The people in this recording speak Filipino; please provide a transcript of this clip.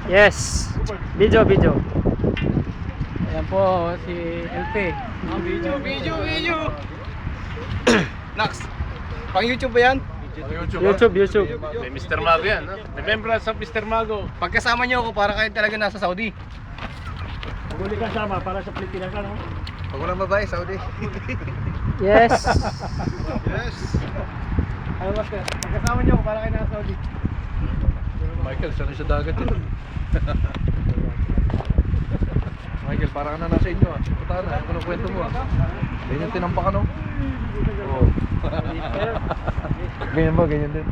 Yes. Video. Ayan po si LP. Video. Nax, pang YouTube ba yan? YouTube. May Mr. Mago yan, no? Remembrance of Mr. Mago. Pagkasama niyo ako, para kayo talaga nasa Saudi. Maguli ka sama para sa Pilipinas ka, no? Pag walang babae, Saudi. Yes. Yes. Ano ba? Pagkasama niyo ako, para kayo nasa Saudi. Michael, sanay sa dagat yun. Michael, parang na nasa inyo ah. Punta na, ano kwento mo ah. Ganyan tinampak ano? Oo. Ganyan ba? Ganyan din.